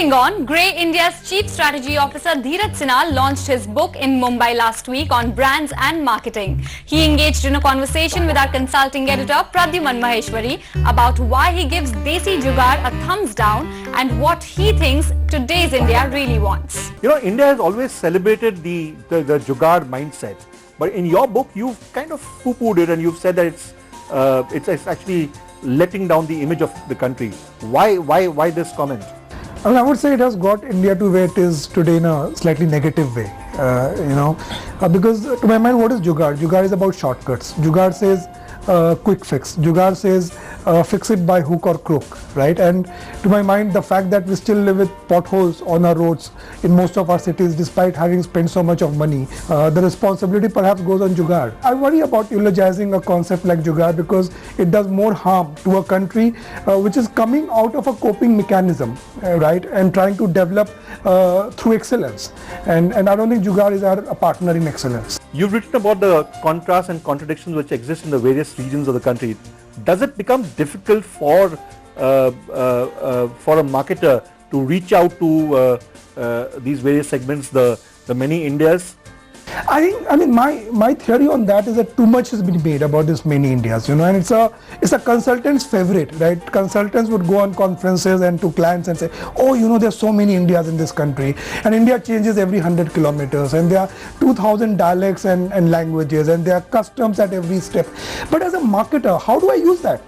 Moving on, Grey India's Chief Strategy Officer Dheeraj Sinha launched his book in Mumbai last week on brands and marketing. He engaged in a conversation with our consulting editor Pradyuman Maheshwari about why he gives Desi Jugaad a thumbs down and what he thinks today's India really wants. You know, India has always celebrated the Jugaad mindset, but in your book you've kind of poo-pooed it and you've said that it's actually letting down the image of the country. Why this comment? I would say it has got India to where it is today in a slightly negative way, because to my mind, what is Jugaad? Jugaad is about shortcuts. Jugaad says quick fix. Jugaad says fix it by hook or crook, right? And to my mind, the fact that we still live with potholes on our roads in most of our cities, despite having spent so much of money, the responsibility perhaps goes on Jugaad. I worry about eulogizing a concept like Jugaad because it does more harm to a country which is coming out of a coping mechanism, right, and trying to develop through excellence. And I don't think Jugaad is a partner in excellence. You've written about the contrasts and contradictions which exist in the various regions of the country. Does it become difficult for a marketer to reach out to these various segments, the many Indias? I mean, my theory on that is that too much has been made about this many Indias, and it's a consultant's favorite, right? Consultants would go on conferences and to clients and say, oh, there's so many Indias in this country, and India changes every 100 kilometers, and there are 2,000 dialects and languages, and there are customs at every step. But as a marketer, how do I use that?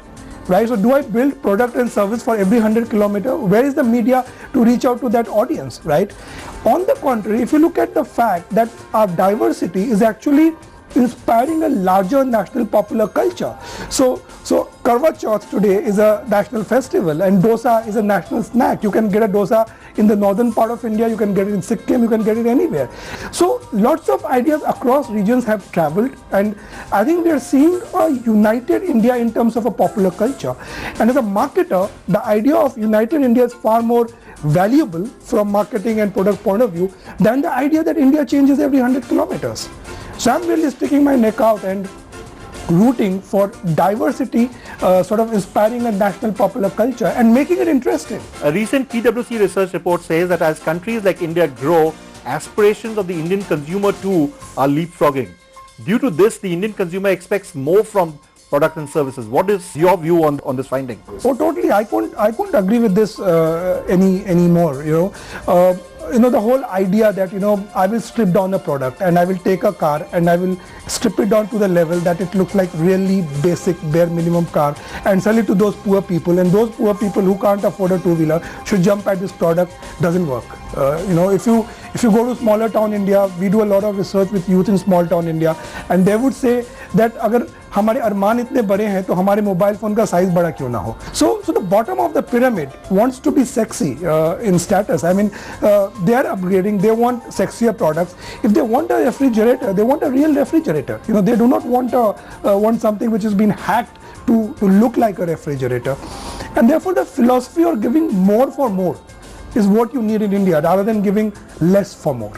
Right? So do I build product and service for every 100 kilometer? Where is the media to reach out to that audience, right? On the contrary, if you look at the fact that our diversity is actually inspiring a larger national popular culture. So Karwa Chauth today is a national festival and dosa is a national snack. You can get a dosa in the northern part of India, you can get it in Sikkim, you can get it anywhere. So lots of ideas across regions have traveled, and I think we are seeing a united India in terms of a popular culture. And as a marketer, the idea of united India is far more valuable from marketing and product point of view than the idea that India changes every 100 kilometers. So I'm really sticking my neck out and rooting for diversity, sort of inspiring a national popular culture and making it interesting. A recent PwC research report says that as countries like India grow, aspirations of the Indian consumer too are leapfrogging. Due to this, the Indian consumer expects more from product and services. What is your view on this finding? Oh, totally. I couldn't agree with this anymore. The whole idea that I will strip down a product and I will take a car and I will strip it down to the level that it looks like really basic bare minimum car and sell it to those poor people, and those poor people who can't afford a two-wheeler should jump at this product doesn't work. If you go to smaller town India, we do a lot of research with youth in small town India, and they would say that अगर हमारे अरमान इतने बड़े हैं तो हमारे mobile phone का size बड़ा क्यों ना हो. So the bottom of the pyramid wants to be sexy in status. I mean, they are upgrading. They want sexier products. If they want a refrigerator, they want a real refrigerator. They do not want something which has been hacked to look like a refrigerator. And therefore, the philosophy of giving more for more is what you need in India, rather than giving less for more.